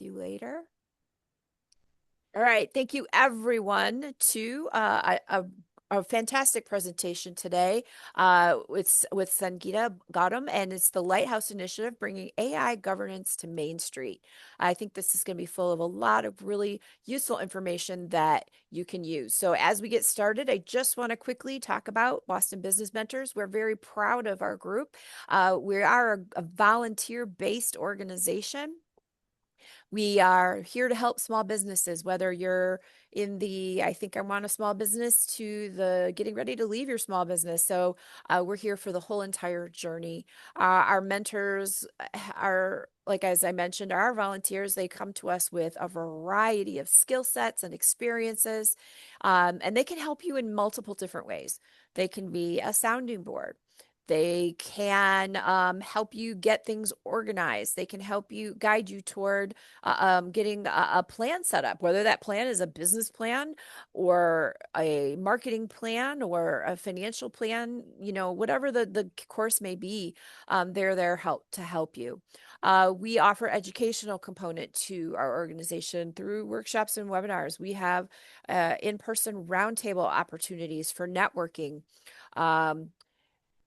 you later. All right. Thank you, everyone, to a fantastic presentation today with Sangeeta Gautam, and it's the Lighthouse Initiative bringing AI governance to Main Street. I think this is going to be full of a lot of really useful information that you can use. So as we get started, I just want to quickly talk about Boston Business Mentors. We're very proud of our group. We are a volunteer-based organization. We are here to help small businesses, whether you're in the, I think I want a small business, to the getting ready to leave your small business. So we're here for the whole entire journey. Our mentors are, like as I mentioned, are our volunteers. They come to us with a variety of skill sets and experiences, and they can help you in multiple different ways. They can be a sounding board. They can help you get things organized. They can help you guide you toward getting a plan set up, whether that plan is a business plan or a marketing plan or a financial plan, whatever the course may be, they're there to help you. We offer educational component to our organization through workshops and webinars. We have in-person roundtable opportunities for networking.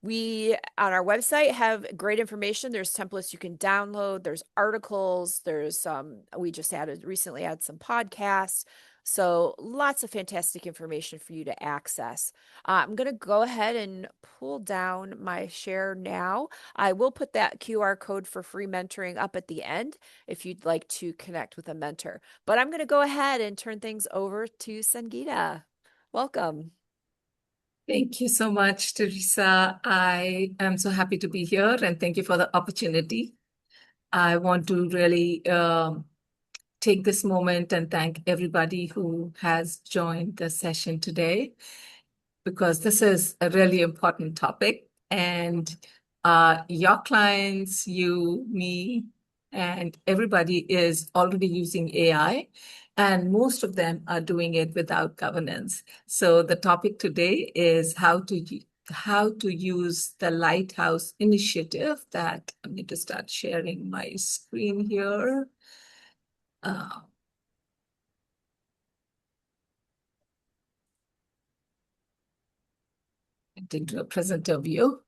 We on our website have great information. There's templates you can download. There's articles. There's we just recently added some podcasts. So lots of fantastic information for you to access. I'm going to go ahead and pull down my share now. I will put that QR code for free mentoring up at the end if you'd like to connect with a mentor. But I'm going to go ahead and turn things over to Sangeeta. Welcome. Thank you so much, Teresa. I am so happy to be here and thank you for the opportunity. I want to really take this moment and thank everybody who has joined the session today because this is a really important topic. And your clients, you, me, and everybody is already using AI, and most of them are doing it without governance. So the topic today is how to use the Lighthouse initiative that I'm going to start sharing my screen here. Into a presenter view.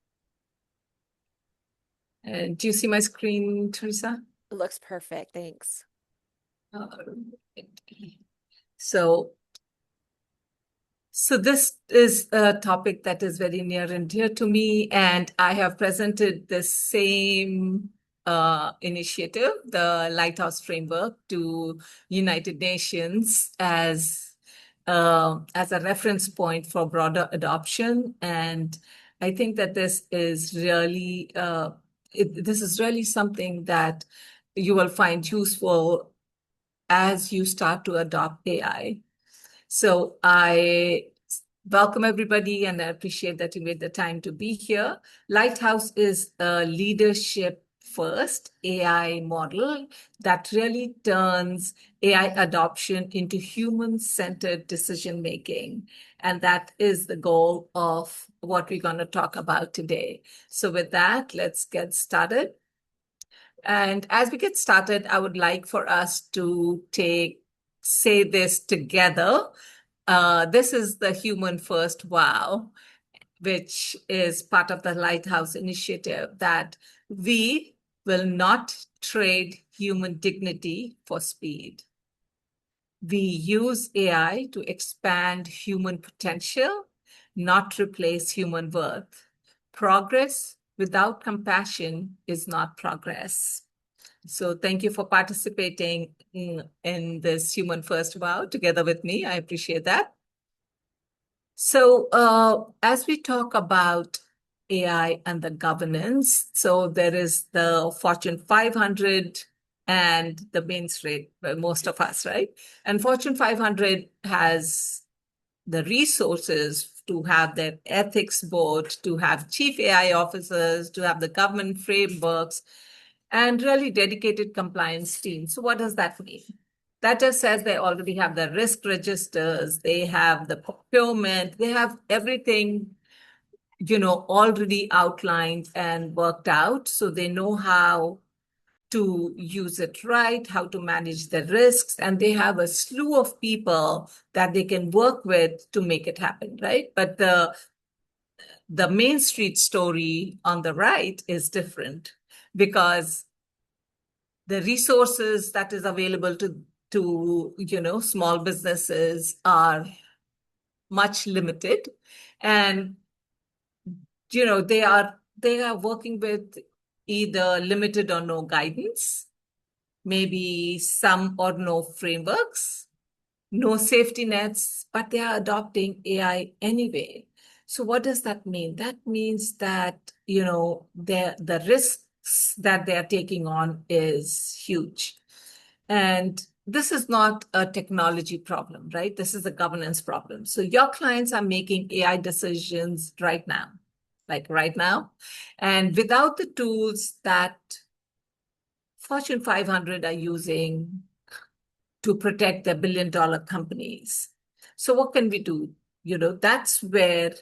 And do you see my screen, Teresa? It looks perfect. Thanks. So, so this is a topic that is very near and dear to me, and I have presented the same initiative, the Lighthouse Framework, to United Nations as a reference point for broader adoption. And I think that this is really something that you will find useful as you start to adopt AI. So I welcome everybody and I appreciate that you made the time to be here. Lighthouse is a leadership first AI model that really turns AI adoption into human-centered decision making. And that is the goal of what we're going to talk about today. So with that, let's get started. And as we get started, I would like for us to say this together. This is the Human First Vow, which is part of the Lighthouse Initiative, that we will not trade human dignity for speed. We use AI to expand human potential, not replace human worth. Progress without compassion is not progress. So thank you for participating in this Human First Vow together with me. I appreciate that. So as we talk about AI and the governance, so there is the Fortune 500 and the Main Street, most of us, right? And Fortune 500 has the resources to have their ethics board, to have chief AI officers, to have the government frameworks, and really dedicated compliance teams. So what does that mean? That just says they already have the risk registers, they have the procurement, they have everything, already outlined and worked out. So they know how to use it right, how to manage the risks, and they have a slew of people that they can work with to make it happen, right? But the Main Street story on the right is different because the resources that is available to small businesses are much limited, and they are working with either limited or no guidance, maybe some or no frameworks, no safety nets, but they are adopting AI anyway. So what does that mean? That means that, the risks that they are taking on is huge. And this is not a technology problem, right? This is a governance problem. So your clients are making AI decisions right now, like right now. And without the tools that Fortune 500 are using to protect their billion-dollar companies. So what can we do? That's where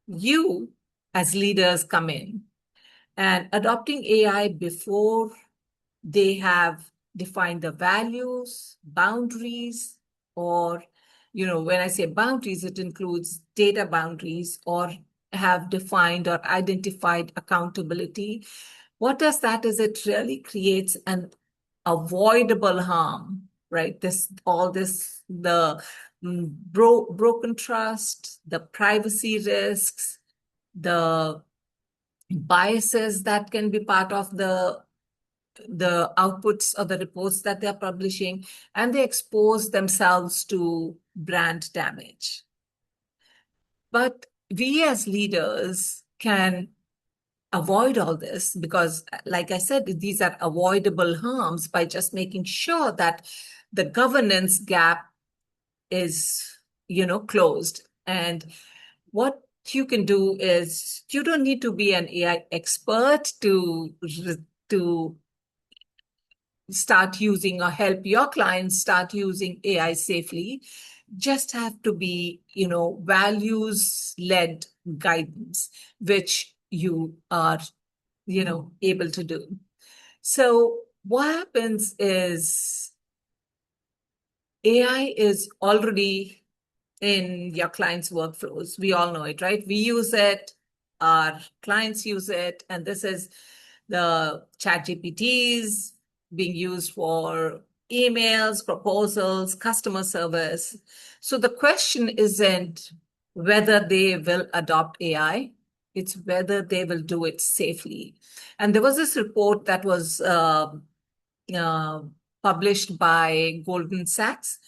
you as leaders come in, and adopting AI before they have defined the values, boundaries, or, when I say boundaries, it includes data boundaries or have defined or identified accountability. What does that is it really creates an avoidable harm, right? The broken trust, the privacy risks, the biases that can be part of the outputs or the reports that they're publishing, and they expose themselves to brand damage. But we as leaders can avoid all this because, like I said, these are avoidable harms by just making sure that the governance gap is, closed. And what you can do is you don't need to be an AI expert to start using or help your clients start using AI safely. Just have to be, values-led guidance, which you are, able to do. So what happens is AI is already in your clients' workflows. We all know it, right? We use it, our clients use it, and this is the chat GPTs being used for emails, proposals, customer service. So the question isn't whether they will adopt AI, it's whether they will do it safely. And there was this report that was uh, published by Goldman Sachs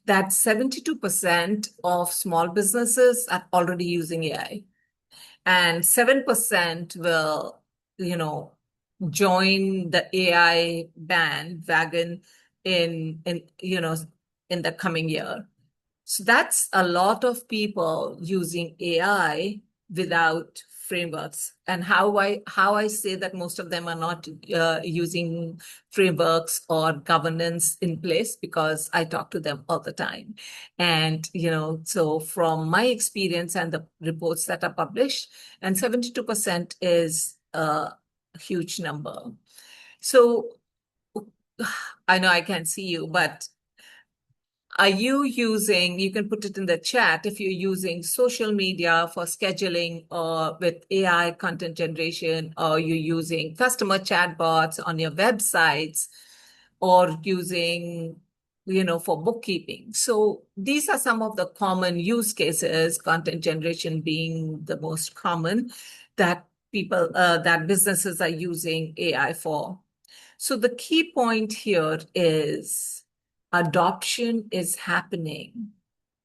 that 72% of small businesses are already using AI, and 7% will, join the AI bandwagon in the coming year. So that's a lot of people using AI without frameworks. And how I say that most of them are not using frameworks or governance in place because I talk to them all the time. And so from my experience and the reports that are published, and 72% is a huge number. So I know I can't see you, but are you using, you can put it in the chat if you're using social media for scheduling or with AI content generation, or you're using customer chatbots on your websites, or using, for bookkeeping. So these are some of the common use cases, content generation being the most common that that businesses are using AI for. So the key point here is adoption is happening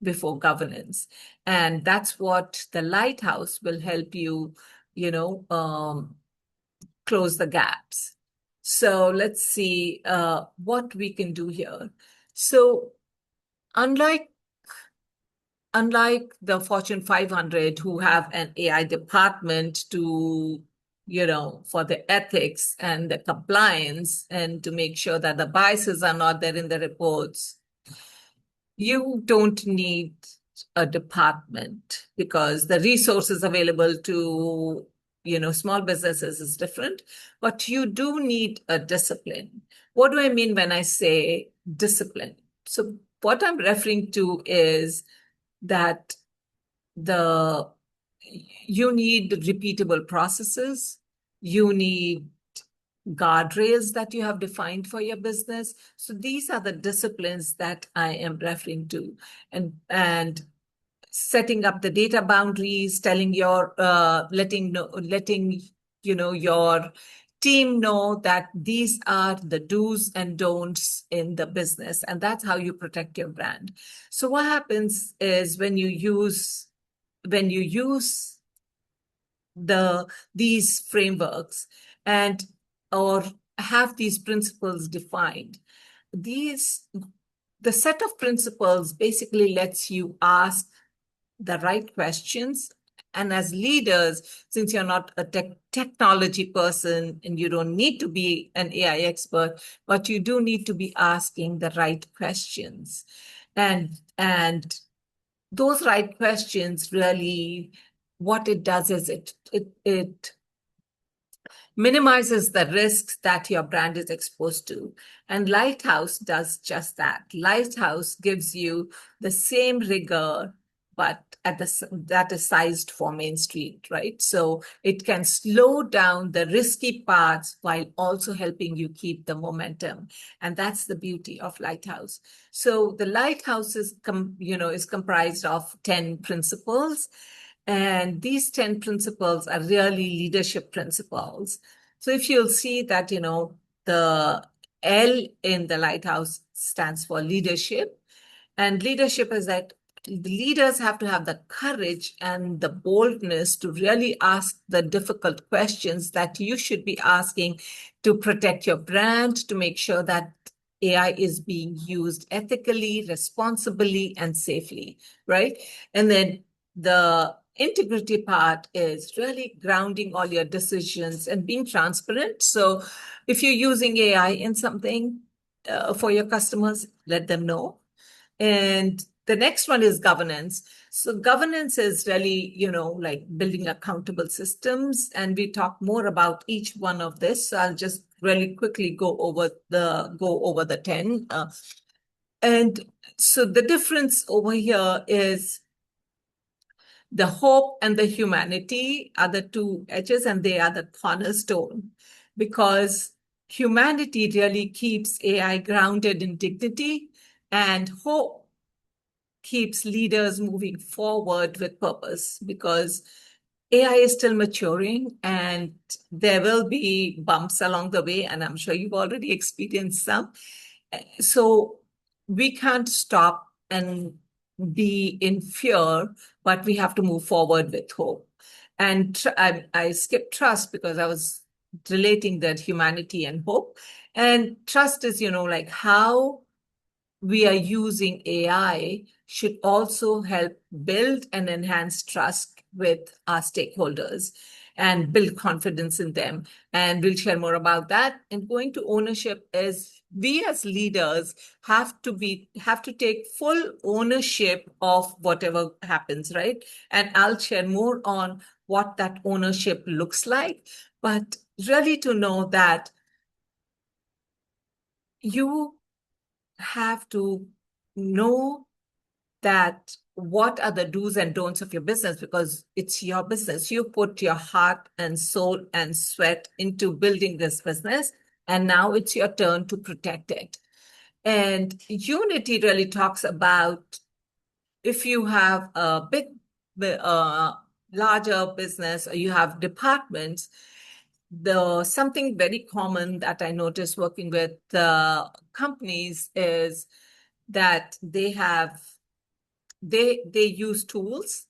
before governance. And that's what the Lighthouse will help you, close the gaps. So let's see what we can do here. So unlike the Fortune 500 who have an AI department to, for the ethics and the compliance and to make sure that the biases are not there in the reports, you don't need a department because the resources available to, small businesses is different, but you do need a discipline. What do I mean when I say discipline? So what I'm referring to is that the you need repeatable processes, you need guardrails that you have defined for your business. So these are the disciplines that I am referring to. And setting up the data boundaries, telling your letting your team know that these are the do's and don'ts in the business, and that's how you protect your brand. So what happens is when you use these frameworks and or have these principles defined, these the set of principles basically lets you ask the right questions. And as leaders, since you're not a technology person and you don't need to be an AI expert, but you do need to be asking the right questions. And those right questions really, what it does is it minimizes the risks that your brand is exposed to. And Lighthouse does just that. Lighthouse gives you the same rigor, but that is sized for Main Street, right? So it can slow down the risky parts while also helping you keep the momentum. And that's the beauty of Lighthouse. So the Lighthouse is comprised of 10 principles. And these 10 principles are really leadership principles. So if you'll see that, the L in the Lighthouse stands for leadership. And leadership is that the leaders have to have the courage and the boldness to really ask the difficult questions that you should be asking to protect your brand, to make sure that AI is being used ethically, responsibly, and safely, right? And then the integrity part is really grounding all your decisions and being transparent. So if you're using AI in something for your customers, let them know. And the next one is governance. So governance is really, like building accountable systems. And we talk more about each one of this. So I'll just really quickly go over the 10. And so the difference over here is the hope and the humanity are the two edges, and they are the cornerstone, because humanity really keeps AI grounded in dignity, and hope keeps leaders moving forward with purpose, because AI is still maturing and there will be bumps along the way. And I'm sure you've already experienced some. So we can't stop and be in fear, but we have to move forward with hope. And I skipped trust because I was relating that humanity and hope. And trust is, like how we are using AI should also help build and enhance trust with our stakeholders and build confidence in them. And we'll share more about that. And going to ownership is, we as leaders have to take full ownership of whatever happens, right? And I'll share more on what that ownership looks like. But really to know that you have to know that what are the do's and don'ts of your business, because it's your business. You put your heart and soul and sweat into building this business, and now it's your turn to protect it. And Unity really talks about, if you have a big, uh, larger business, or you have departments, the something very common that I noticed working with companies is that they use tools,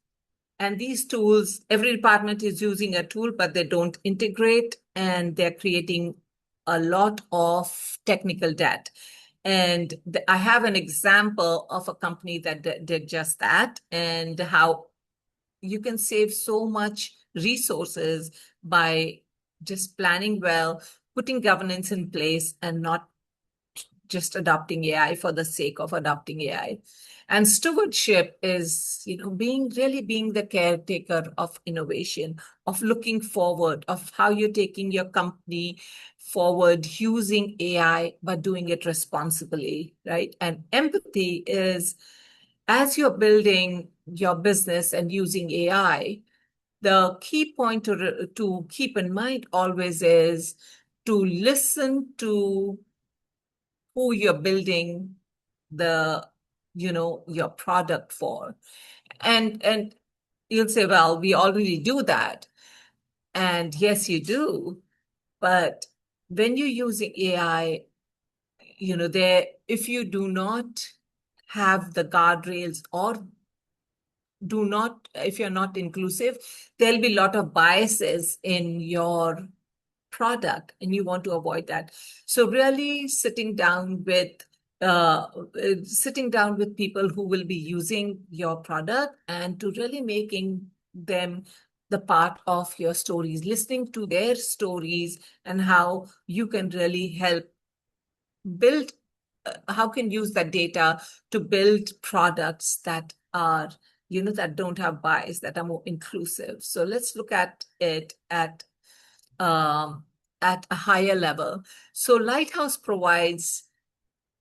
and these tools, every department is using a tool, but they don't integrate, and they're creating a lot of technical debt. And I have an example of a company that did just that, and how you can save so much resources by just planning well, putting governance in place, and not just adopting AI for the sake of adopting AI. And stewardship is, being the caretaker of innovation, of looking forward, of how you're taking your company forward using AI, but doing it responsibly, right? And empathy is, as you're building your business and using AI, the key point to keep in mind always is to listen to who you're building the your product for. And you'll say, well, we already do that. And yes, you do. But when you're using AI, there, if you do not have the guardrails, or do not, if you're not inclusive, there'll be a lot of biases in your product, and you want to avoid that. So really sitting down with people who will be using your product, and to really making them the part of your stories, listening to their stories, and how you can really help build, how can use that data to build products that are, that don't have bias, that are more inclusive. So let's look at it um, at a higher level. So Lighthouse provides,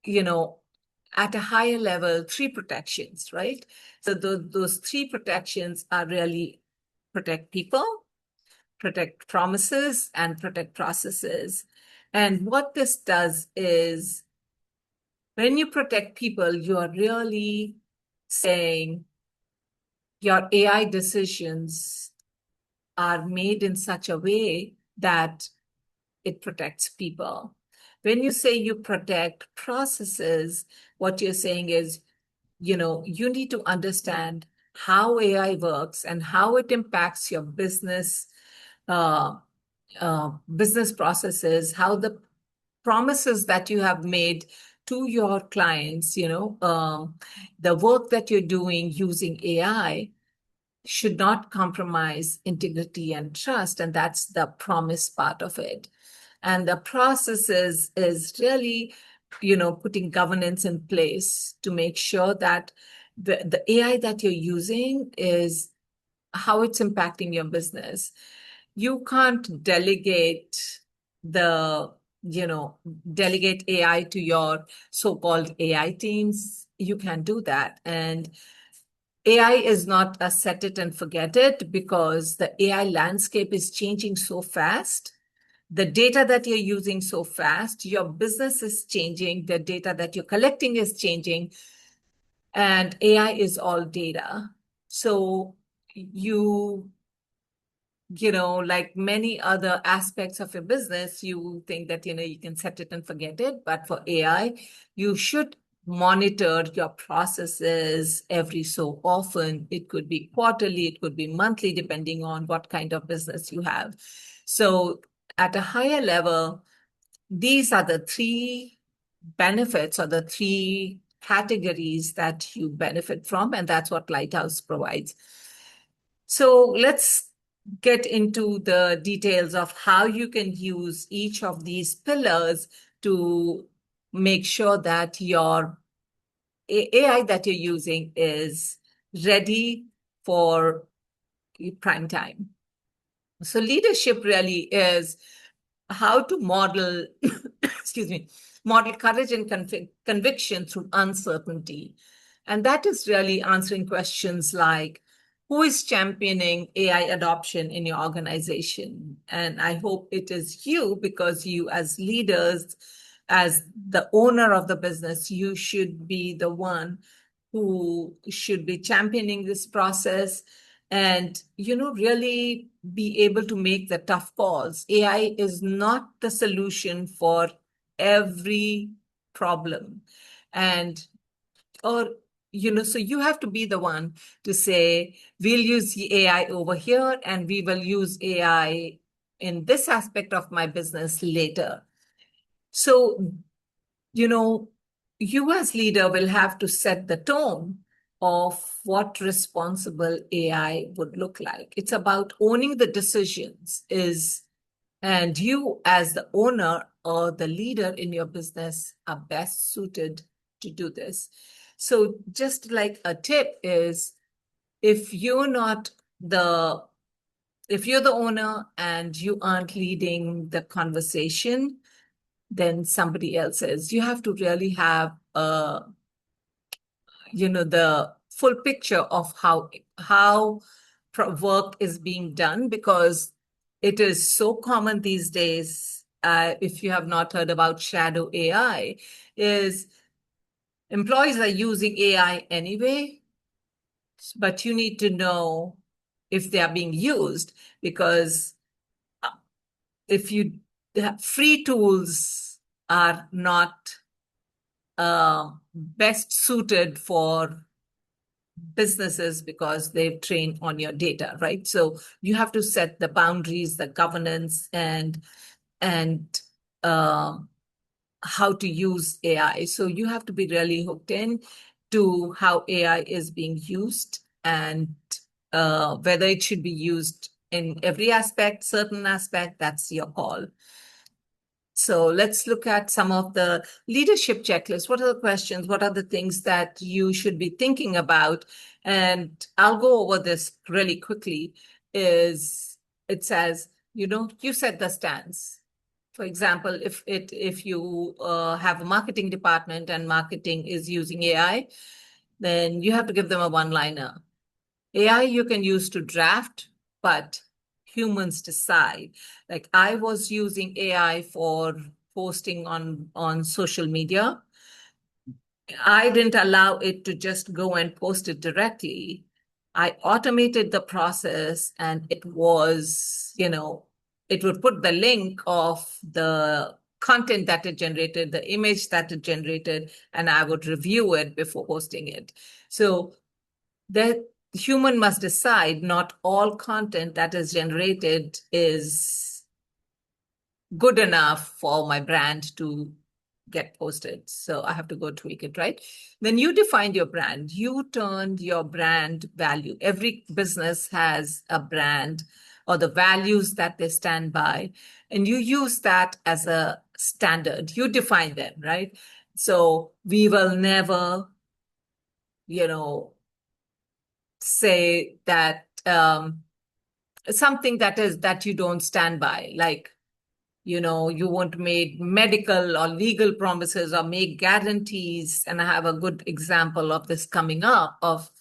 at a higher level, three protections, right? So those three protections are really protect people, protect promises, and protect processes. And what this does is, when you protect people, you are really saying your AI decisions are made in such a way that it protects people. When you say you protect processes, what you're saying is, you need to understand how AI works and how it impacts your uh, business processes, how the promises that you have made to your clients, the work that you're doing using AI should not compromise integrity and trust. And that's the promise part of it. And the process is really, putting governance in place to make sure that the AI that you're using is how it's impacting your business. You can't the, you know, delegate AI to your so-called AI teams. You can do that. And AI is not a set it and forget it, because the AI landscape is changing so fast. The data that you're using so fast, your business is changing, the data that you're collecting is changing, and AI is all data. So you like many other aspects of your business, you think that, you can set it and forget it. But for AI, you should monitor your processes every so often. It could be quarterly, it could be monthly, depending on what kind of business you have. So at a higher level, these are the three benefits, or the three categories that you benefit from, and that's what Lighthouse provides. So let's get into the details of how you can use each of these pillars to make sure that your AI that you're using is ready for prime time. So leadership really is how to model, excuse me, model courage and conviction through uncertainty. And that is really answering questions like, who is championing AI adoption in your organization? And I hope it is you, because you, as leaders, as the owner of the business, you should be the one who should be championing this process, and really be able to make the tough calls. AI is not the solution for every problem. And or so you have to be the one to say, we'll use the AI over here, and we will use AI in this aspect of my business later. So you as leader will have to set the tone of what responsible AI would look like. It's about owning the decisions, and you as the owner or the leader in your business are best suited to do this. So just like a tip is, if you're not the if you're the owner and you aren't leading the conversation, then somebody else is. You have to really have the full picture of how work is being done, because it is so common these days. If you have not heard about shadow AI, is employees are using AI anyway, but you need to know if they are being used, because if you free tools are not best suited for businesses because they've trained on your data, right? So you have to set the boundaries, the governance, and um, how to use AI. So you have to be really hooked in to how AI is being used, and whether it should be used in every aspect, certain aspect, that's your call. So let's look at some of the leadership checklists. What are the questions? What are the things that you should be thinking about? And I'll go over this really quickly. It says, you set the stance. For example, if you have a marketing department and marketing is using AI, then you have to give them a one-liner. AI you can use to draft, but humans decide. Like, I was using AI for posting on social media. I didn't allow it to just go and post it directly. I automated the process, and it would put the link of the content that it generated, the image that it generated, and I would review it before posting it. So the human must decide. Not all content that is generated is good enough for my brand to get posted. So I have to go tweak it, right? Then you defined your brand. You turned your brand value. Every business has a brand or the values that they stand by, and you use that as a standard. You define them, right? So we will never, you know, say that something that you don't stand by, like, you won't make medical or legal promises or make guarantees. And I have a good example of this coming up, of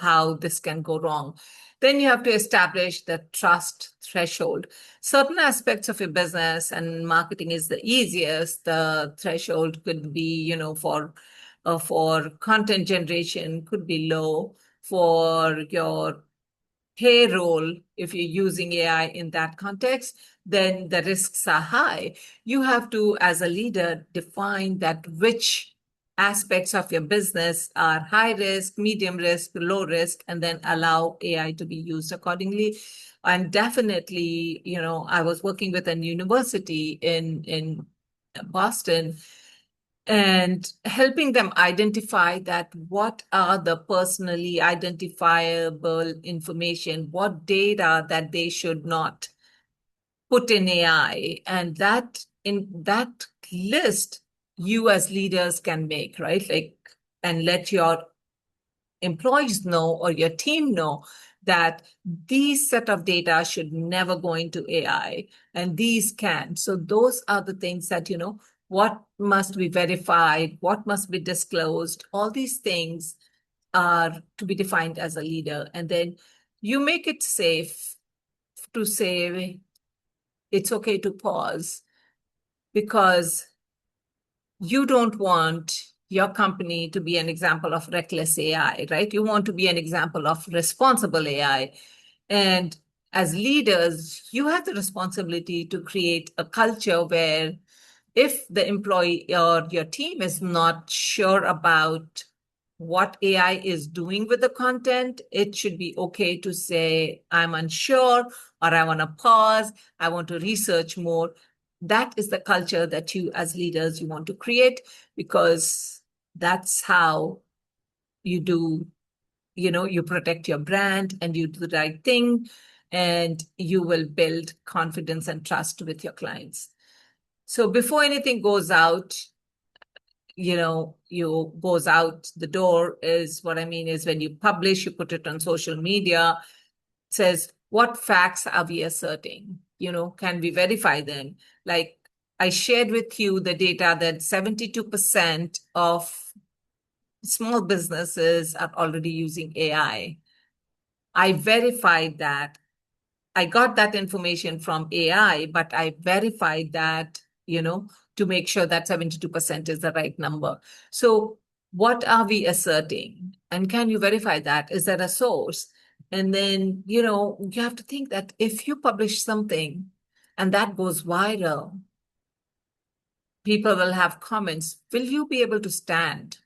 how this can go wrong. Then you have to establish the trust threshold. Certain aspects of your business, and marketing is the easiest. The threshold could be, for content generation, could be low. For your payroll, if you're using AI in that context, then the risks are high. You have to, as a leader, define that which aspects of your business are high risk, medium risk, low risk, and then allow AI to be used accordingly. And definitely, I was working with a university in Boston, and helping them identify that what are the personally identifiable information, what data that they should not put in AI. And that in that list, you as leaders can make, right? Like, and let your employees know or your team know that these set of data should never go into AI, and these can. So those are the things that, what must be verified, what must be disclosed, all these things are to be defined as a leader. And then you make it safe to say it's okay to pause, because you don't want your company to be an example of reckless AI, right? You want to be an example of responsible AI. And as leaders, you have the responsibility to create a culture where, if the employee or your team is not sure about what AI is doing with the content, it should be okay to say, I'm unsure, or I want to pause, I want to research more. That is the culture that you, as leaders, you want to create, because that's how you do, you protect your brand and you do the right thing, and you will build confidence and trust with your clients. So before anything goes out, you goes out the door is what I mean is when you publish, you put it on social media, it says, what facts are we asserting? Can we verify them? Like I shared with you the data that 72% of small businesses are already using AI. I verified that. I got that information from AI, but I verified that, to make sure that 72% is the right number. So what are we asserting? And can you verify that? Is that a source? And then, you have to think that if you publish something and that goes viral, people will have comments. Will you be able to stand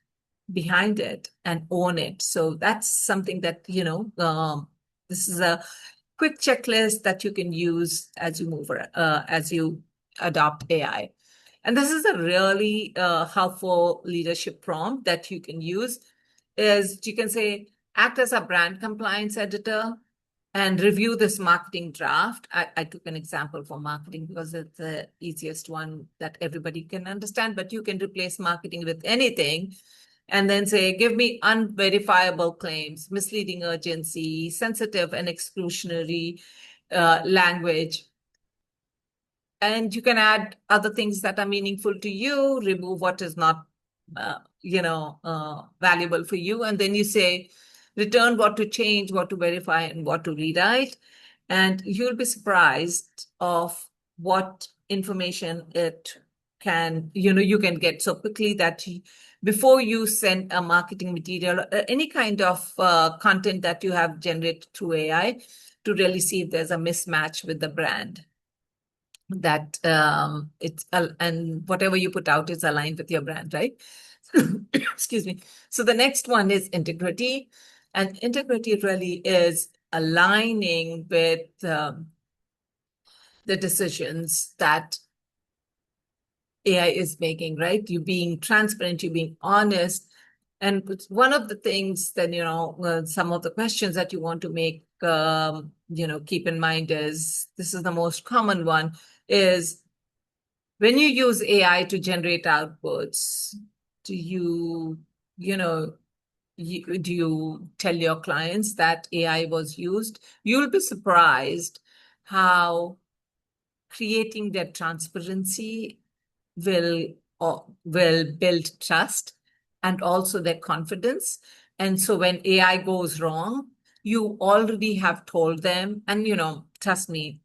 behind it and own it? So that's something that, this is a quick checklist that you can use as you as you adopt AI. And this is a really helpful leadership prompt that you can use is you can say, act as a brand compliance editor and review this marketing draft. I took an example for marketing because it's the easiest one that everybody can understand, but you can replace marketing with anything and then say, give me unverifiable claims, misleading urgency, sensitive and exclusionary language. And you can add other things that are meaningful to you, remove what is not, valuable for you. And then you say, return what to change, what to verify, and what to rewrite. And you'll be surprised of what information it can, you can get so quickly that before you send a marketing material, any kind of content that you have generated through AI, to really see if there's a mismatch with the brand that and whatever you put out is aligned with your brand, right? Excuse me. So the next one is integrity, and integrity really is aligning with the decisions that AI is making, right? You being transparent, you being honest. And it's one of the things that, some of the questions that you want to make, keep in mind is, this is the most common one, is when you use AI to generate outputs, do you know, do you tell your clients that AI was used? You'll be surprised how creating that transparency will will build trust and also their confidence. And so when AI goes wrong, you already have told them, and trust me,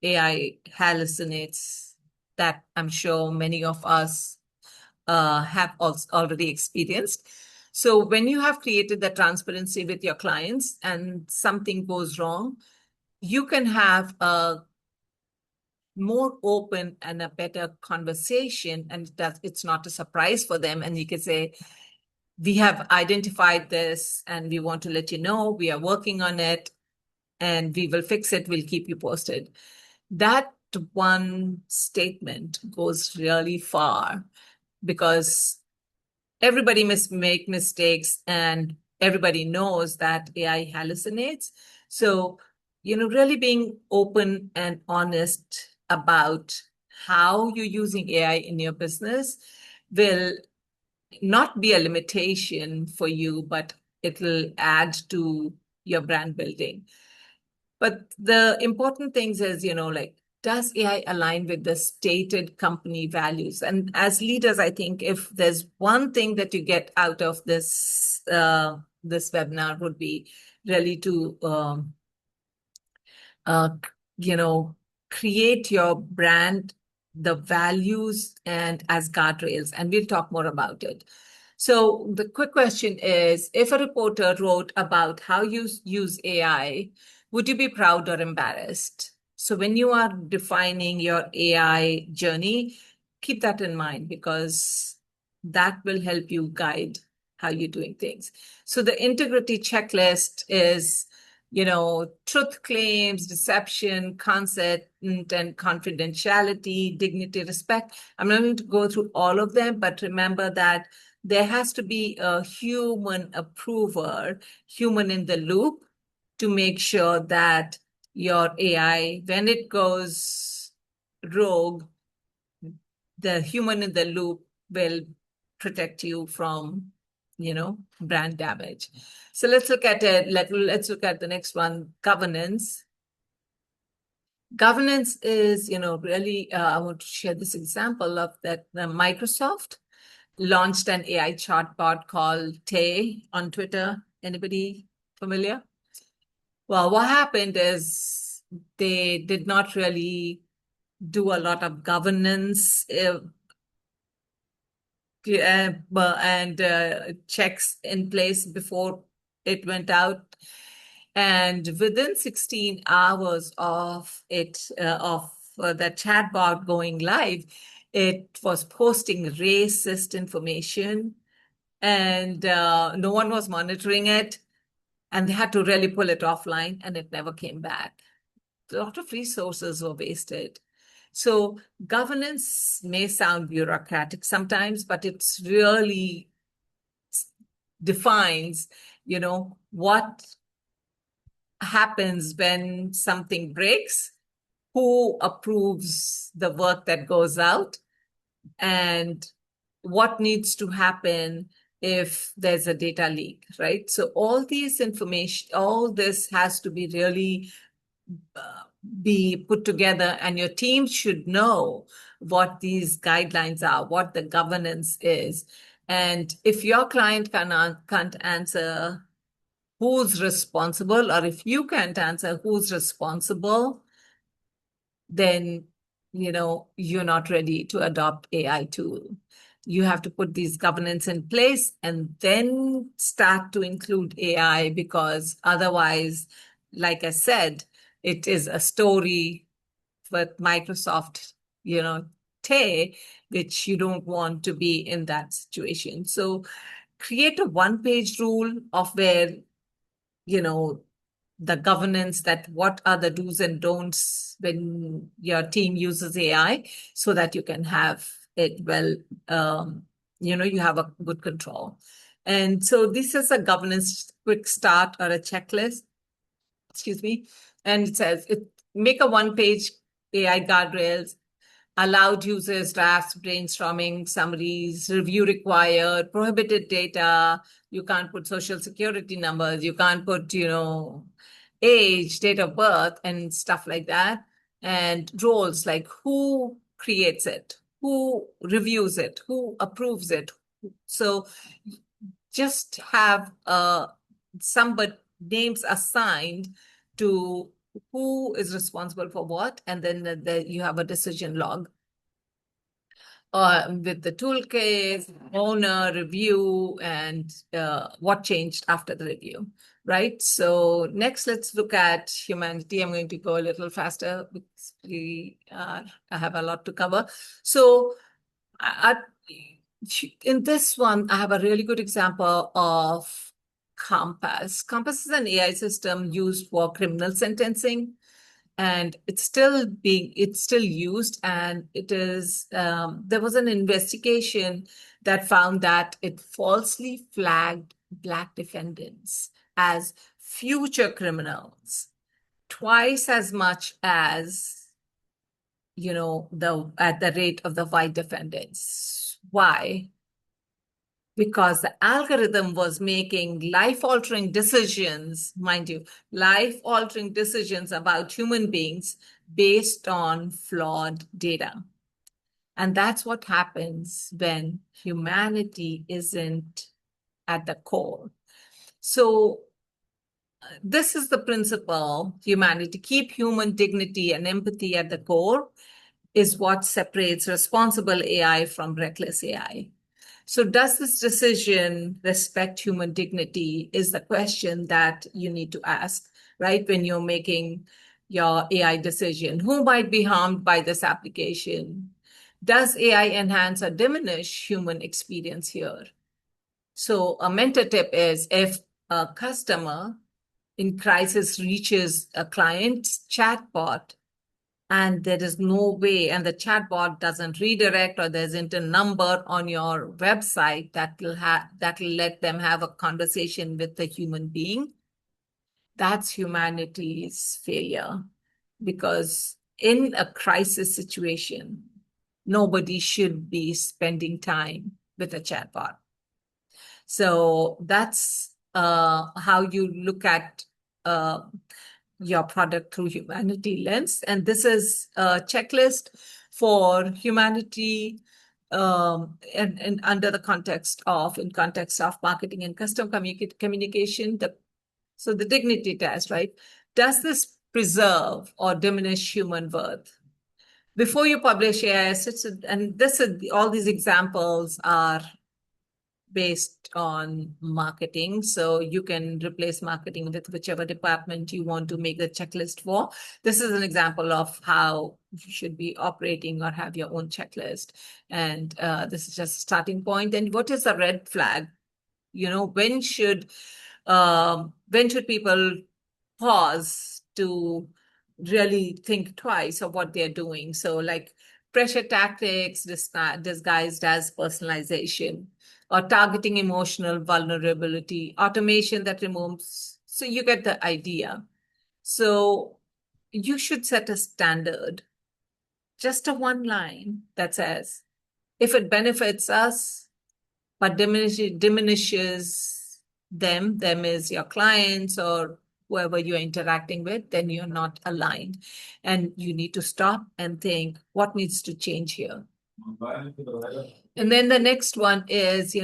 AI hallucinates. That I'm sure many of us have also already experienced. So when you have created the transparency with your clients and something goes wrong, you can have a more open and a better conversation, and it's not a surprise for them. And you can say, we have identified this and we want to let you know we are working on it and we will fix it. We'll keep you posted. That one statement goes really far because everybody make mistakes and everybody knows that AI hallucinates. So, really being open and honest about how you're using AI in your business will not be a limitation for you, but it will add to your brand building. But the important things is, like, does AI align with the stated company values? And as leaders, I think if there's one thing that you get out of this webinar would be really to uh, you know, create your brand, the values, and as guardrails. And we'll talk more about it. So the quick question is, if a reporter wrote about how you use AI, would you be proud or embarrassed? So when you are defining your AI journey, keep that in mind because that will help you guide how you're doing things. So the integrity checklist is, truth claims, deception, consent, and confidentiality, dignity, respect. I'm not going to go through all of them, but remember that there has to be a human approver, human in the loop, to make sure that your AI, when it goes rogue, the human in the loop will protect you from, brand damage. So let's look at it. Let's look at the next one, governance. Governance is, really, I want to share this example of that Microsoft launched an AI chatbot called Tay on Twitter. Anybody familiar? Well, what happened is they did not really do a lot of governance and checks in place before it went out. And within 16 hours of the chatbot going live, it was posting racist information, and no one was monitoring it. And they had to really pull it offline, and it never came back. A lot of resources were wasted. So governance may sound bureaucratic sometimes, but it's really defines, what happens when something breaks, who approves the work that goes out, and what needs to happen if there's a data leak, right? So all these information, all this has to be really be put together, and your team should know what these guidelines are, what the governance is. And if your client can't answer who's responsible, or if you can't answer who's responsible, then you're not ready to adopt AI tool. You have to put these governance in place and then start to include AI, because otherwise, like I said, it is a story with Microsoft, Tay, which you don't want to be in that situation. So create a one-page rule of where, you know, the governance, that what are the do's and don'ts when your team uses AI, so that you can have it well, you have a good control. And so this is a governance quick start or a checklist, excuse me. And it says, make a one-page AI guardrails, allowed users, drafts, brainstorming, summaries, review required, prohibited data. You can't put social security numbers. You can't put, age, date of birth, and stuff like that. And roles, like who creates it, who reviews it, who approves it. So just have some names assigned to who is responsible for what, and then you have a decision log with the toolkit, owner, review, and what changed after the review, right? So next, let's look at humanity. I'm going to go a little faster because I have a lot to cover. So I, in this one, I have a really good example of Compass. Compass is an AI system used for criminal sentencing, and it's still used, and it is there was an investigation that found that it falsely flagged Black defendants as future criminals twice as much as at the rate of the white defendants. Why? Because the algorithm was making life-altering decisions, mind you, life-altering decisions about human beings based on flawed data. And that's what happens when humanity isn't at the core. So this is the principle, humanity, keep human dignity and empathy at the core, is what separates responsible AI from reckless AI. So does this decision respect human dignity is the question that you need to ask, right? When you're making your AI decision, who might be harmed by this application? Does AI enhance or diminish human experience here? So a mentor tip is, if a customer in crisis reaches a client's chatbot, and there is no way, and the chatbot doesn't redirect, or there isn't a number on your website that will let them have a conversation with the human being, that's humanity's failure. Because in a crisis situation, nobody should be spending time with a chatbot. So that's how you look at uh, your product through humanity lens. And this is a checklist for humanity and under the context of, in context of marketing and custom communication. So the dignity test, right? Does this preserve or diminish human worth? Before you publish AI, and this is all these examples are based on marketing. So you can replace marketing with whichever department you want to make the checklist for. This is an example of how you should be operating or have your own checklist. And this is just a starting point. And what is a red flag? You know, when should people pause to really think twice of what they're doing? So like pressure tactics disguised as personalization, or targeting emotional vulnerability, automation that removes. So you get the idea. So you should set a standard, just a one line that says, if it benefits us, but diminishes them is your clients or whoever you're interacting with, then you're not aligned. And you need to stop and think, what needs to change here? And then the next one is,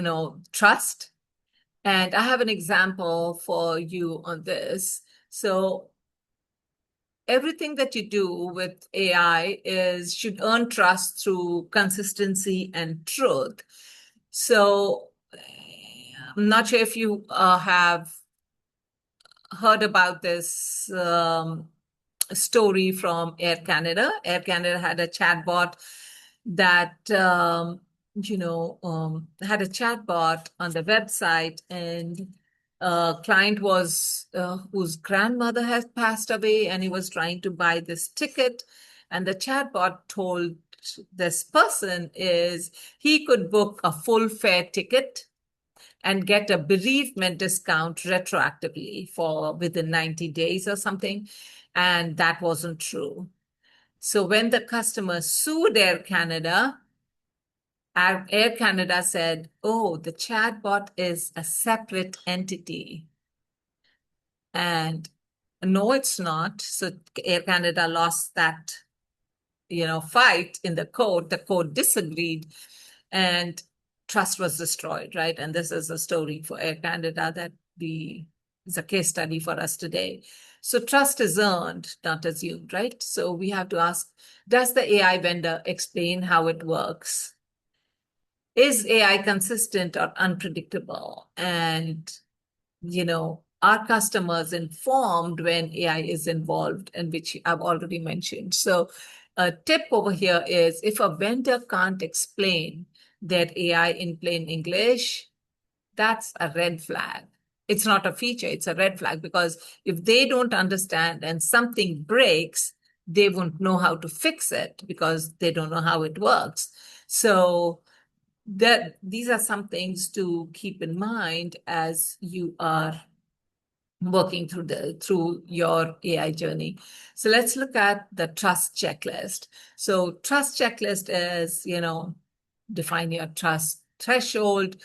trust. And I have an example for you on this. So everything that you do with AI should earn trust through consistency and truth. So I'm not sure if you have heard about this story from Air Canada. Air Canada had a chatbot that had a chatbot on the website, and a client was whose grandmother has passed away, and he was trying to buy this ticket, and the chatbot told this person is he could book a full fare ticket and get a bereavement discount retroactively for within 90 days or something. And that wasn't true. So when the customer sued Air Canada, Air Canada said, oh, the chatbot is a separate entity. And no, it's not. So Air Canada lost that, fight in the court. The court disagreed, and trust was destroyed, right? And this is a story for Air Canada that is a case study for us today. So trust is earned, not assumed, right? So we have to ask, does the AI vendor explain how it works? Is AI consistent or unpredictable? And, are customers informed when AI is involved, and which I've already mentioned. So a tip over here is, if a vendor can't explain their AI in plain English, that's a red flag. It's not a feature, it's a red flag, because if they don't understand and something breaks, they won't know how to fix it because they don't know how it works. So these are some things to keep in mind as you are working through your AI journey. So let's look at the trust checklist. So trust checklist is, define your trust threshold.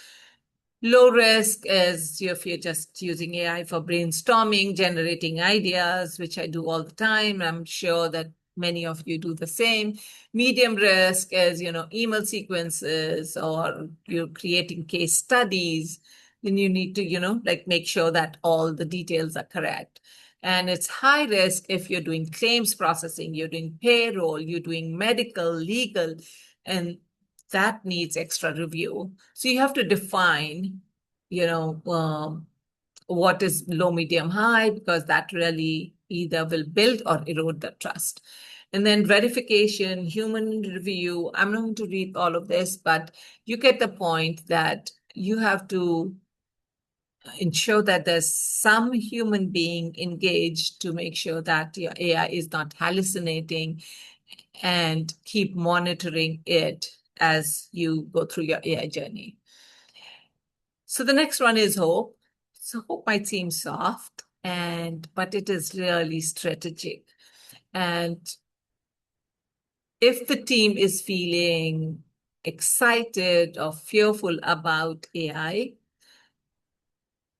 Low risk is if you're just using AI for brainstorming, generating ideas, which I do all the time. I'm sure that many of you do the same. Medium risk is, email sequences, or you're creating case studies. Then you need to, make sure that all the details are correct. And it's high risk if you're doing claims processing, you're doing payroll, you're doing medical, legal, and that needs extra review. So you have to define, what is low, medium, high, because that really either will build or erode the trust. And then verification, human review. I'm not going to read all of this, but you get the point that you have to ensure that there's some human being engaged to make sure that your AI is not hallucinating, and keep monitoring it as you go through your AI journey. So the next one is hope. So hope might seem soft, but it is really strategic. And if the team is feeling excited or fearful about AI,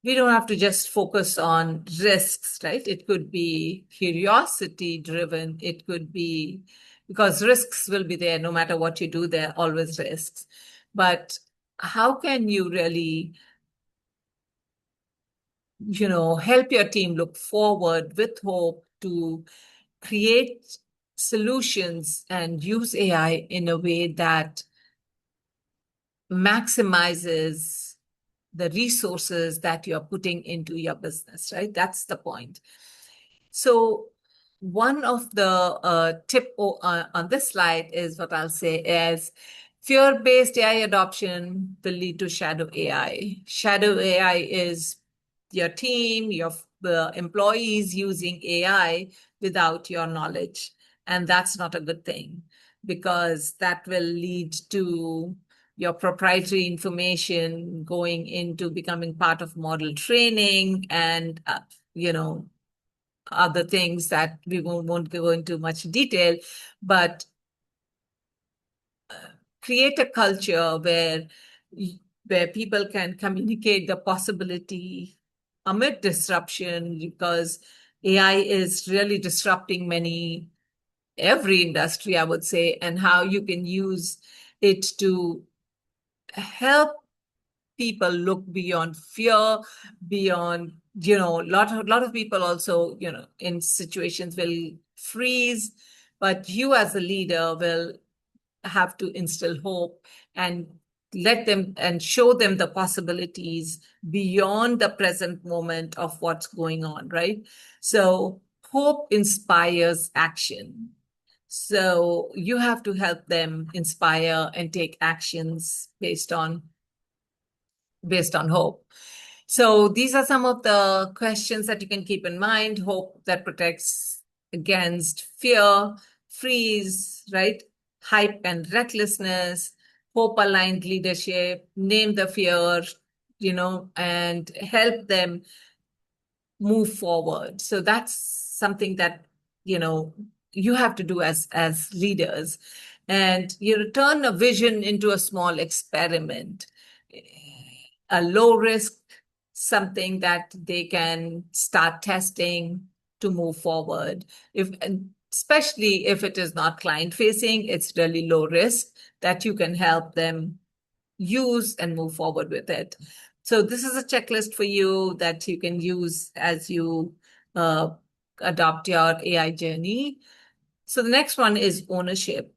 we don't have to just focus on risks, right? It could be curiosity driven. It could be because risks will be there no matter what you do, there are always risks. But how can you really, help your team look forward with hope to create solutions and use AI in a way that maximizes the resources that you're putting into your business, right? That's the point. So one of the on this slide is what I'll say is fear-based AI adoption will lead to shadow AI. Shadow AI is your team, your employees using AI without your knowledge. And that's not a good thing because that will lead to your proprietary information going into becoming part of model training and you know other things that we won't go into much detail, but create a culture where people can communicate the possibility amid disruption because AI is really disrupting every industry, I would say, and how you can use it to help people look beyond fear, beyond, lot of people also, in situations will freeze, but you as a leader will have to instill hope and let them and show them the possibilities beyond the present moment of what's going on, right? So hope inspires action. So you have to help them inspire and take actions based on hope. So these are some of the questions that you can keep in mind. Hope that protects against fear, freeze, right? Hype and recklessness, hope aligned leadership, name the fear, and help them move forward. So that's something that, you have to do as leaders. And you turn a vision into a small experiment, a low risk, something that they can start testing to move forward. And especially if it is not client facing, it's really low risk that you can help them use and move forward with it. So this is a checklist for you that you can use as you uh, adopt your AI journey. So the next one is ownership.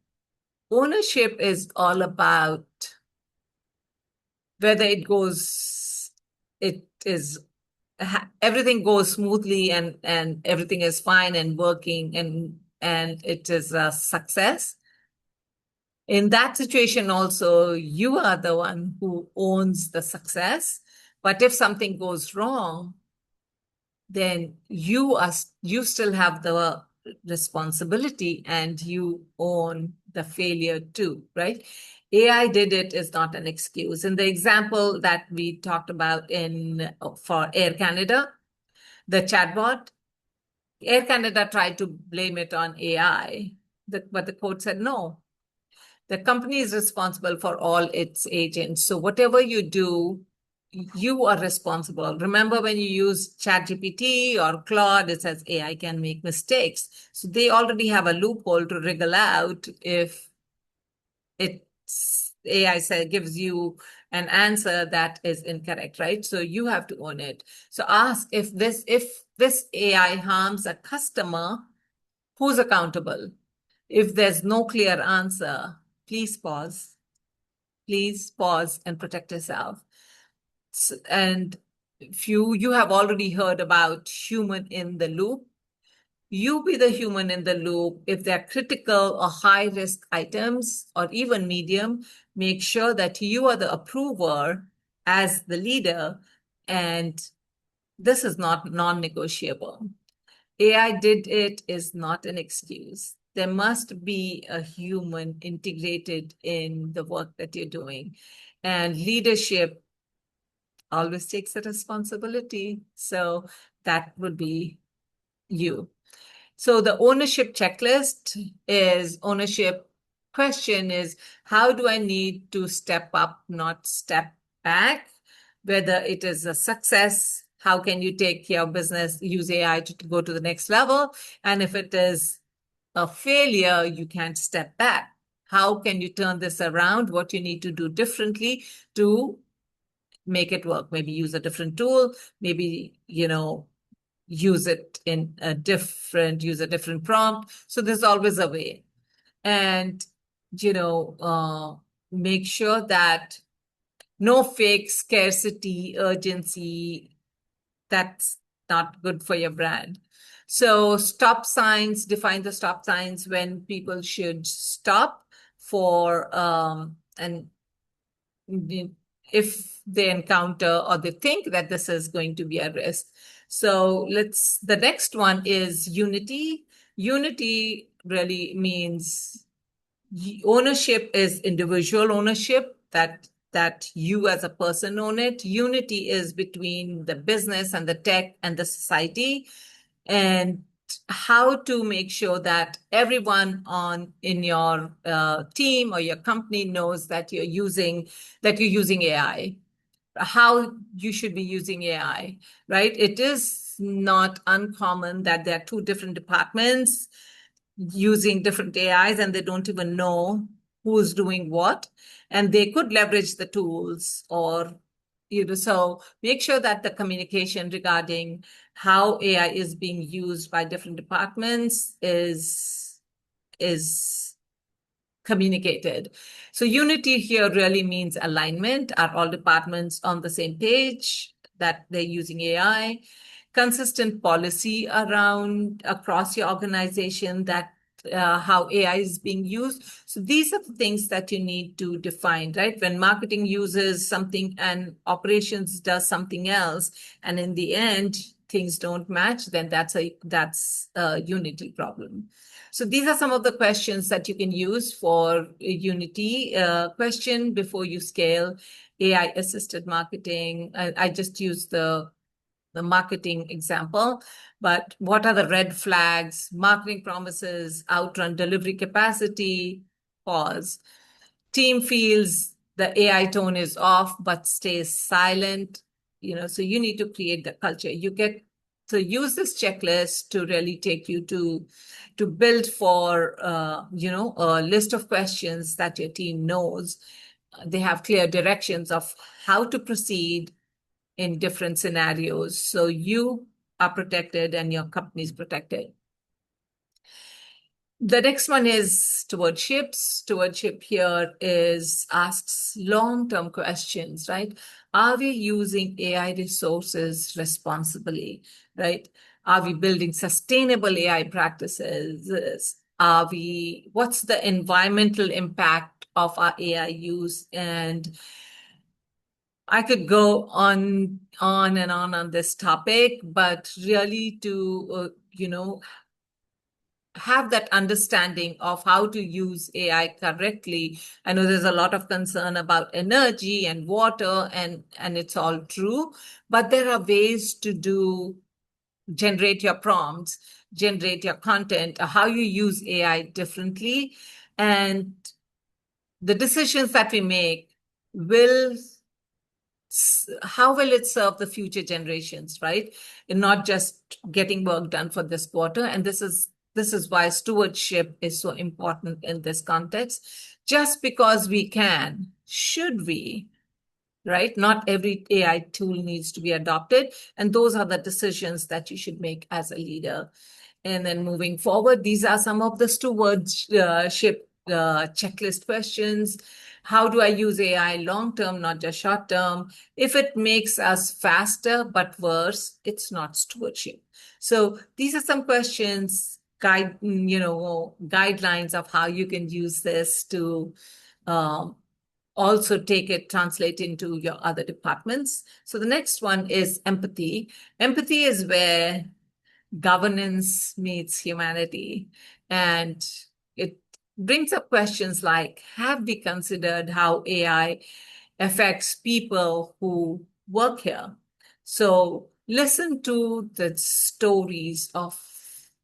Ownership is all about whether it is everything goes smoothly and everything is fine and working and it is a success. In that situation also, you are the one who owns the success. But if something goes wrong, then you still have the responsibility and you own the failure too, right? AI did it is not an excuse. In the example that we talked about for Air Canada, the chatbot, Air Canada tried to blame it on AI, but the court said no. The company is responsible for all its agents. So whatever you do, you are responsible. Remember when you use ChatGPT or Claude, it says AI can make mistakes. So they already have a loophole to wriggle out if it's gives you an answer that is incorrect, right? So you have to own it. So ask if this AI harms a customer, who's accountable? If there's no clear answer, please pause. Please pause and protect yourself. And if you have already heard about human in the loop, you be the human in the loop. If they're critical or high risk items or even medium, make sure that you are the approver as the leader. And this is not non-negotiable. AI did it is not an excuse. There must be a human integrated in the work that you're doing. And leadership always takes a responsibility. So that would be you. So the ownership checklist is ownership question is how do I need to step up, not step back? Whether it is a success, how can you take your business, use AI to go to the next level? And if it is a failure, you can't step back. How can you turn this around? What you need to do differently to make it work? Maybe use a different tool, maybe, use a different prompt. So there's always a way. And, you know, uh, make sure that no fake scarcity, urgency, that's not good for your brand. So stop signs, define the stop signs when people should stop for, and if they encounter or they think that this is going to be a risk. So the next one is unity. Unity really means ownership is individual ownership, that you as a person own it. Unity is between the business and the tech and the society, and how to make sure that everyone on in your team or your company knows that you're using AI, how you should be using AI, right? It is not uncommon that there are two different departments using different AIs and they don't even know who's doing what. And they could leverage the tools or, so make sure that the communication regarding how AI is being used by different departments is communicated. So unity here really means alignment. Are all departments on the same page that they're using AI? Consistent policy around across your organization that how AI is being used. So these are the things that you need to define, right? When marketing uses something and operations does something else, and in the end things don't match, then that's a unity problem. So these are some of the questions that you can use for a Unity question before you scale AI assisted marketing. I just used the marketing example, but what are the red flags? Marketing promises, outrun delivery capacity, pause. Team feels the AI tone is off but stays silent. So you need to create the culture. So use this checklist to really take you to build for a list of questions that your team knows. They have clear directions of how to proceed in different scenarios, so you are protected and your company is protected. The next one is stewardship. Stewardship here asks long-term questions, right? Are we using AI resources responsibly, right? Are we building sustainable AI practices? What's the environmental impact of our AI use? And I could go on and on this topic, but really to, have that understanding of how to use AI correctly. I know there's a lot of concern about energy and water, and it's all true, but there are ways to generate your prompts, generate your content, how you use AI differently. And the decisions that we make will how will it serve the future generations, right? And not just getting work done for this quarter. And this is why stewardship is so important in this context. Just because we can, should we, right? Not every AI tool needs to be adopted. And those are the decisions that you should make as a leader. And then moving forward, these are some of the stewardship checklist questions. How do I use AI long term, not just short term? If it makes us faster but worse, it's not stewardship. So these are some questions, guidelines of how you can use this to um, also translate into your other departments. So the next one is empathy. Empathy is where governance meets humanity. And it brings up questions like, have we considered how AI affects people who work here? So listen to the stories of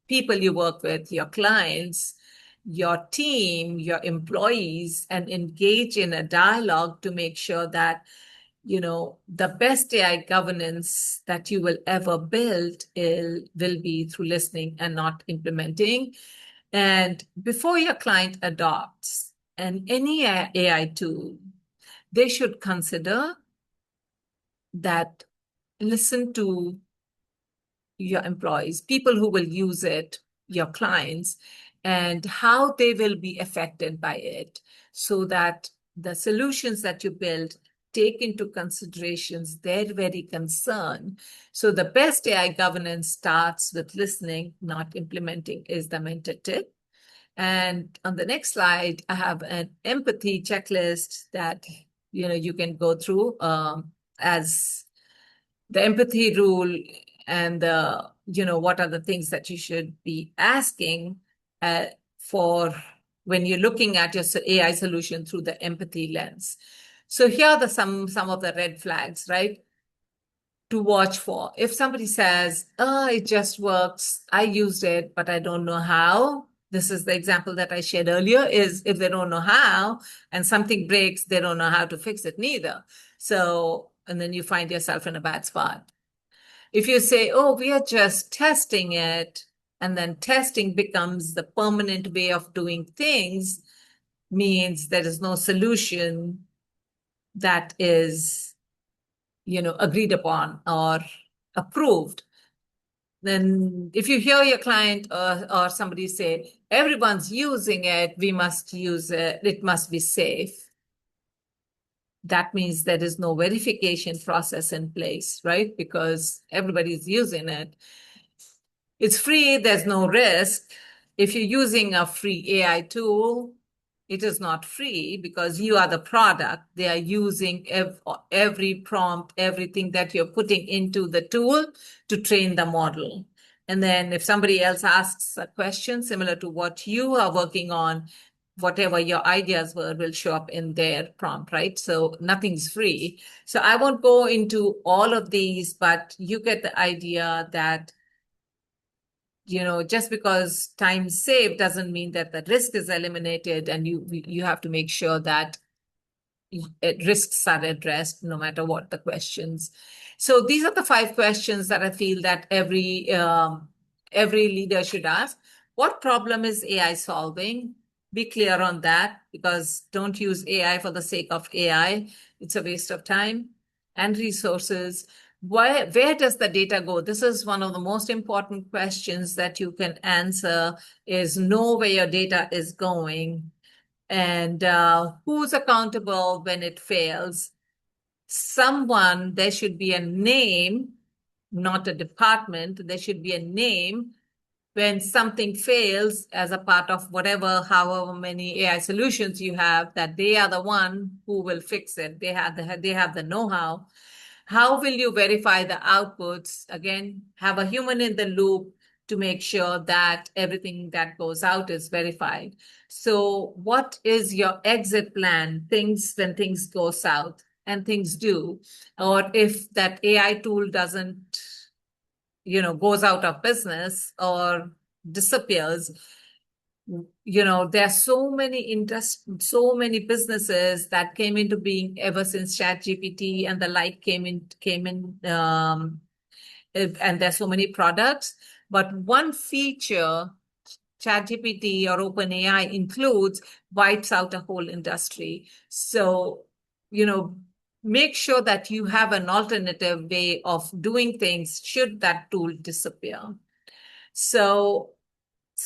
people you work with, your clients, your team, your employees, and engage in a dialogue to make sure that the best AI governance that you will ever build will be through listening and not implementing. And before your client adopts any AI tool, they should consider that listen to your employees, people who will use it, your clients, and how they will be affected by it, so that the solutions that you build take into considerations their very concern. So the best AI governance starts with listening, not implementing, is the mentor tip. And on the next slide, I have an empathy checklist that you can go through as the empathy rule, and what are the things that you should be asking for when you're looking at your AI solution through the empathy lens. So here are some of the red flags, right, to watch for. If somebody says, "Oh, it just works. I used it, but I don't know how." This is the example that I shared earlier, is if they don't know how and something breaks, they don't know how to fix it neither. So, and then you find yourself in a bad spot. If you say, "Oh, we are just testing it," and then testing becomes the permanent way of doing things, means there is no solution that is, agreed upon or approved. Then if you hear your client or somebody say, "Everyone's using it, we must use it, it must be safe," that means there is no verification process in place, right? Because everybody's using it. It's free, there's no risk. If you're using a free AI tool, it is not free because you are the product. They are using every prompt, everything that you're putting into the tool to train the model. And then if somebody else asks a question similar to what you are working on, whatever your ideas were will show up in their prompt, right? So nothing's free. So I won't go into all of these, but you get the idea that just because time's saved doesn't mean that the risk is eliminated, and you have to make sure that risks are addressed no matter what the questions. So these are the 5 questions that I feel that every leader should ask. What problem is AI solving? Be clear on that, because don't use AI for the sake of AI. It's a waste of time and resources. Where does the data go? This is one of the most important questions that you can answer, is know where your data is going, and who's accountable when it fails. There should be a name, not a department. There should be a name when something fails as a part of however many AI solutions you have, that they are the one who will fix it. They have the know-how. How will you verify the outputs? Again, have a human in the loop to make sure that everything that goes out is verified. So what is your exit plan, when things go south, and things do, or if that AI tool doesn't, goes out of business or disappears? There are so many businesses that came into being ever since ChatGPT and the like came in, and there's so many products. But one feature ChatGPT or OpenAI includes wipes out a whole industry. So, make sure that you have an alternative way of doing things should that tool disappear. So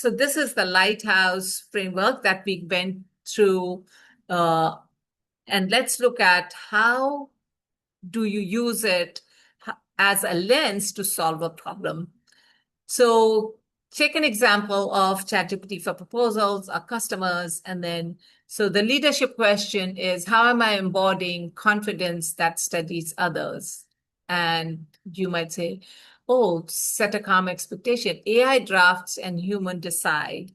this is the Lighthouse framework that we went through. And let's look at how do you use it as a lens to solve a problem. So take an example of ChatGPT for proposals, our customers, and then, so the leadership question is, how am I embodying confidence that studies others? And you might say, "Oh, set a calm expectation. AI drafts and human decide."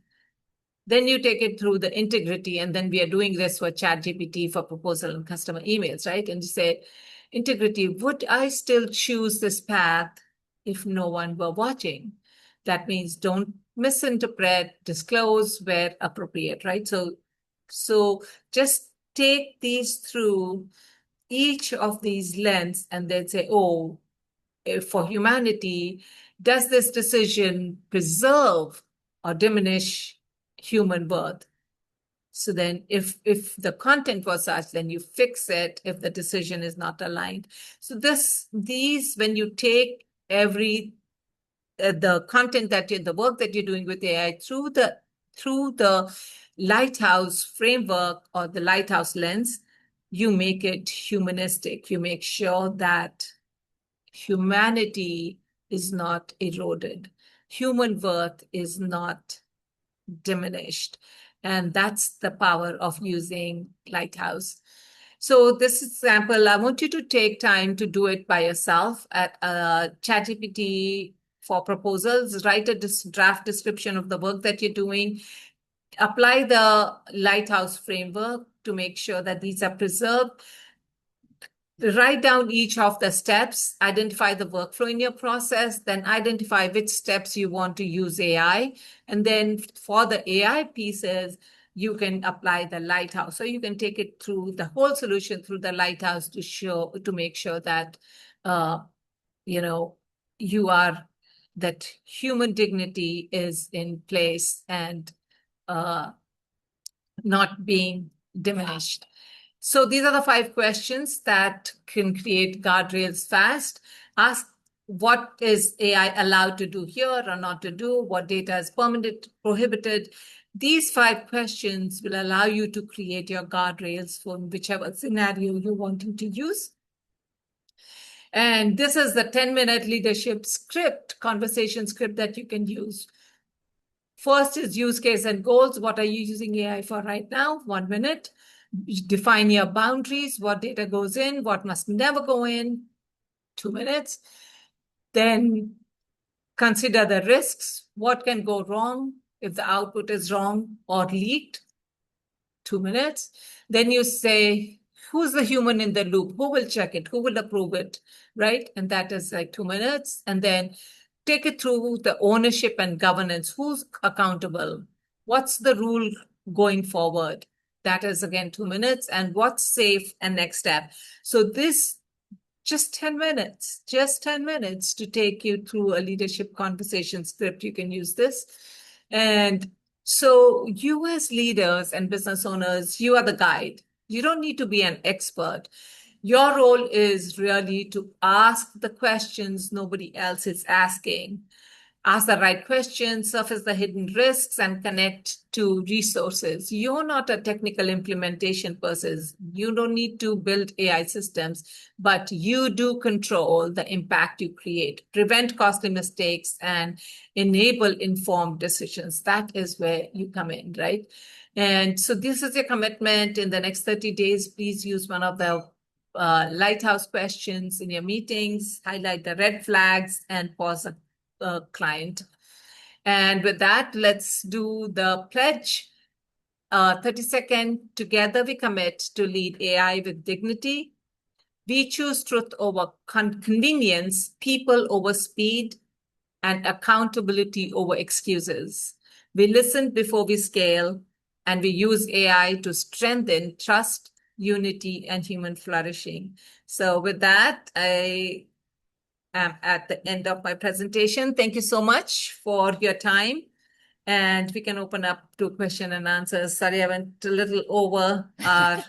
Then you take it through the integrity, and then we are doing this for ChatGPT for proposal and customer emails, right? And you say, integrity, would I still choose this path if no one were watching? That means don't misinterpret, disclose where appropriate, right? So just take these through each of these lens and then say, oh, for humanity, does this decision preserve or diminish human worth? So then if the content was such, then you fix it if the decision is not aligned. So these, when you take the content the work that you're doing with AI through the Lighthouse framework or the Lighthouse lens, you make it humanistic. You make sure that humanity is not eroded. Human worth is not diminished. And that's the power of using Lighthouse. So this example, I want you to take time to do it by yourself at ChatGPT for proposals. Write a draft description of the work that you're doing. Apply the Lighthouse framework to make sure that these are preserved. Write down each of the steps, identify the workflow in your process, then identify which steps you want to use AI. And then for the AI pieces, you can apply the Lighthouse. So you can take it through the whole solution through the Lighthouse to make sure that you know you are that human dignity is in place and not being diminished. So these are the 5 questions that can create guardrails fast. Ask what is AI allowed to do here or not to do, what data is permitted, prohibited. These 5 questions will allow you to create your guardrails for whichever scenario you're wanting to use. And this is the 10-minute leadership script, conversation script that you can use. First is use case and goals. What are you using AI for right now? 1 minute. Define your boundaries. What data goes in? What must never go in? 2 minutes. Then consider the risks. What can go wrong if the output is wrong or leaked? 2 minutes. Then you say, who's the human in the loop? Who will check it? Who will approve it? Right? And that is like 2 minutes. And then take it through the ownership and governance. Who's accountable? What's the rule going forward? That is again 2 minutes. And what's safe and next step. So this just 10 minutes, just 10 minutes to take you through a leadership conversation script. You can use this. And so you as leaders and business owners, you are the guide. You don't need to be an expert. Your role is really to ask the questions nobody else is asking. Ask the right questions, surface the hidden risks, and connect to resources. You're not a technical implementation person. You don't need to build AI systems, but you do control the impact you create, prevent costly mistakes, and enable informed decisions. That is where you come in, right? And so this is your commitment. In the next 30 days, please use one of the Lighthouse questions in your meetings, highlight the red flags, and pause client. And with that, let's do the pledge. 30-second, together we commit to lead AI with dignity. We choose truth over convenience, people over speed, and accountability over excuses. We listen before we scale, and we use AI to strengthen trust, unity, and human flourishing. So with that, I am at the end of my presentation. Thank you so much for your time. And we can open up to question and answers. Sorry, I went a little over our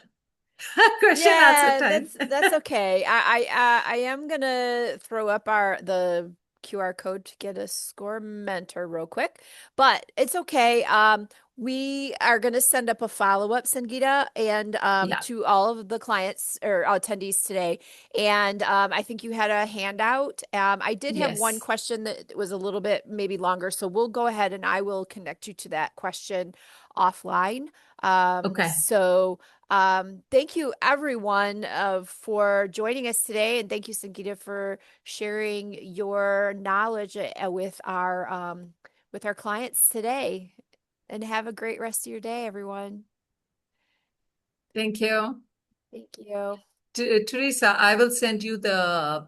question answer Yeah, time. that's okay. I am gonna throw up the QR code to get a score mentor real quick, but it's okay. We are gonna send up a follow-up, Sangeeta, and Yeah. to all of the clients or attendees today. And I think you had a handout. I did have one Yes. question that was a little bit maybe longer, so we'll go ahead and I will connect you to that question offline. Okay. Thank you everyone for joining us today, and thank you, Sangeeta, for sharing your knowledge with our clients today. And have a great rest of your day, everyone. Thank you. Thank you. Teresa, I will send you the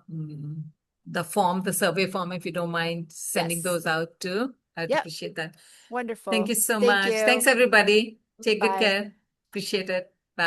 form, the survey form, if you don't mind sending Yes. those out too. I'd Yep. appreciate that. Thank Wonderful. you so Thank much. Thanks, you. everybody. Take good Bye. care. Appreciate it.